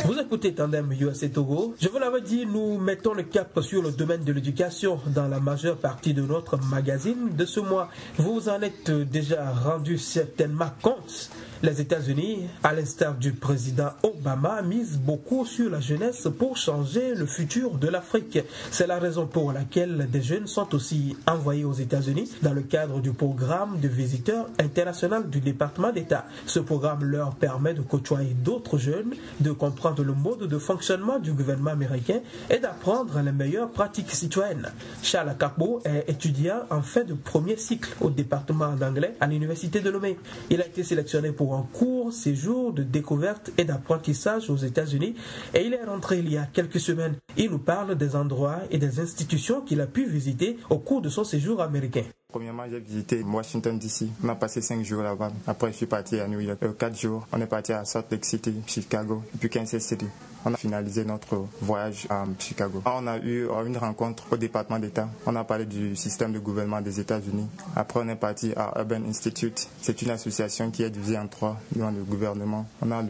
Vous écoutez Tandem USA Togo. Je vous l'avais dit, nous mettons le cap sur le domaine de l'éducation dans la majeure partie de notre magazine de ce mois. Vous en êtes déjà rendu certainement compte. Les États-Unis, à l'instar du président Obama, misent beaucoup sur la jeunesse pour changer le futur de l'Afrique. C'est la raison pour laquelle des jeunes sont aussi envoyés aux États-Unis dans le cadre du programme de visiteurs international du département d'État. Ce programme leur permet de côtoyer d'autres jeunes, de comprendre le mode de fonctionnement du gouvernement américain et d'apprendre les meilleures pratiques citoyennes. Charles Akapo est étudiant en fin de premier cycle au département d'anglais à l'université de Lomé. Il a été sélectionné pour un court séjour de découverte et d'apprentissage aux États-Unis et il est rentré il y a quelques semaines. Il nous parle des endroits et des institutions qu'il a pu visiter au cours de son séjour américain. Premièrement, j'ai visité Washington DC. On a passé 5 jours là-bas. Après, je suis parti à New York. 4 jours, on est parti à Salt Lake City, Chicago, et puis Kansas City. On a finalisé notre voyage à Chicago. On a eu une rencontre au département d'État. On a parlé du système de gouvernement des États-Unis. Après, on est parti à Urban Institute. C'est une association qui est divisée en 3 dans le gouvernement. On a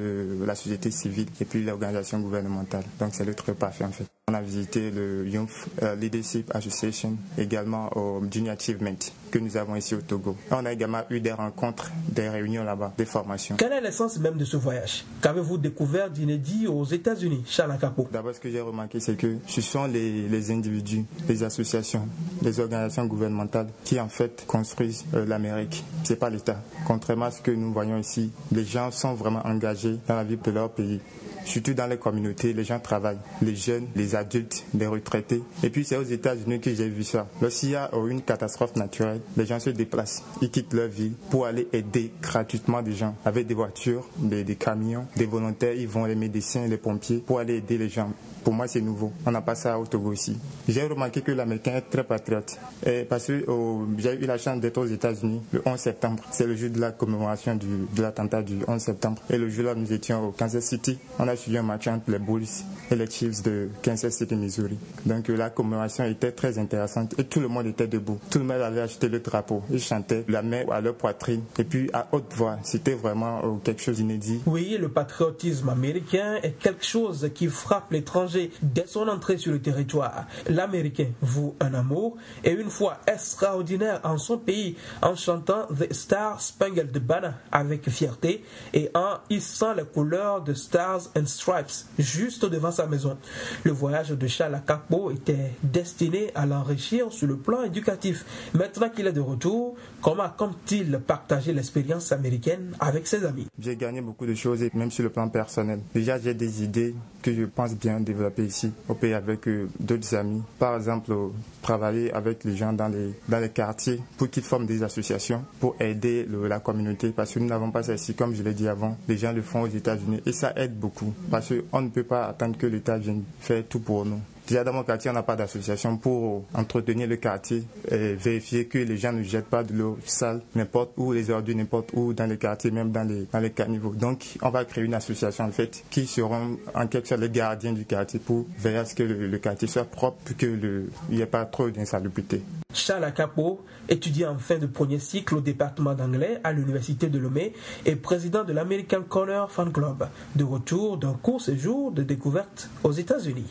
la société civile et puis l'organisation gouvernementale. Donc, c'est le truc parfait en fait. On a visité le Youth Leadership Association, également au Junior Achievement que nous avons ici au Togo. On a également eu des rencontres, des réunions là-bas, des formations. Quel est l'essence même de ce voyage? Qu'avez-vous découvert d'inédit aux États-Unis, Charles Akapo? D'abord, ce que j'ai remarqué, c'est que ce sont les individus, les associations, les organisations gouvernementales qui en fait construisent l'Amérique. C'est pas l'État. Contrairement à ce que nous voyons ici, les gens sont vraiment engagés dans la vie de leur pays. Surtout dans les communautés, les gens travaillent, les jeunes, les adultes, les retraités. Et puis c'est aux États-Unis que j'ai vu ça. Lorsqu'il y a une catastrophe naturelle, les gens se déplacent, ils quittent leur ville pour aller aider gratuitement des gens avec des voitures, des camions, des volontaires, ils vont les médecins, les pompiers pour aller aider les gens. Pour moi, c'est nouveau. On n'a pas ça au Togo aussi. J'ai remarqué que l'Américain est très patriote. Et parce que j'ai eu la chance d'être aux États-Unis le 11 septembre. C'est le jour de la commémoration de l'attentat du 11 septembre. Et le jour-là, nous étions au Kansas City. On a suivi un match entre les Bulls et les Chiefs de Kansas City, Missouri. Donc la commémoration était très intéressante et tout le monde était debout. Tout le monde avait acheté le drapeau. Ils chantaient la main à leur poitrine et puis à haute voix. C'était vraiment quelque chose d'inédit. Oui, le patriotisme américain est quelque chose qui frappe l'étranger dès son entrée sur le territoire. L'Américain voue un amour et une foi extraordinaire en son pays en chantant The Star Spangled Banner avec fierté et en hissant les couleurs de Stars and Stripes juste devant sa maison. Le voyage de Charles Akapo était destiné à l'enrichir sur le plan éducatif. Maintenant qu'il est de retour, comment compte-t-il partager l'expérience américaine avec ses amis? J'ai gagné beaucoup de choses et même sur le plan personnel. Déjà, j'ai des idées que je pense bien développer ici au pays avec d'autres amis. Par exemple, travailler avec les gens dans les quartiers pour qu'ils forment des associations pour aider la communauté parce que nous n'avons pas ça ici, comme je l'ai dit avant. Les gens le font aux États-Unis et ça aide beaucoup parce qu'on ne peut pas attendre que l'État vienne faire tout pour nous. Déjà dans mon quartier, on n'a pas d'association pour entretenir le quartier et vérifier que les gens ne jettent pas de l'eau sale n'importe où, les ordures n'importe où dans les quartiers, même dans les caniveaux. Donc, on va créer une association en fait qui seront en quelque sorte les gardiens du quartier pour veiller à ce que le quartier soit propre et qu'il n'y ait pas trop d'insalubrité. Charles Akapo, étudiant en fin de premier cycle au département d'anglais à l'université de Lomé et président de l'American Color Fan Club, de retour d'un court séjour de découverte aux États-Unis.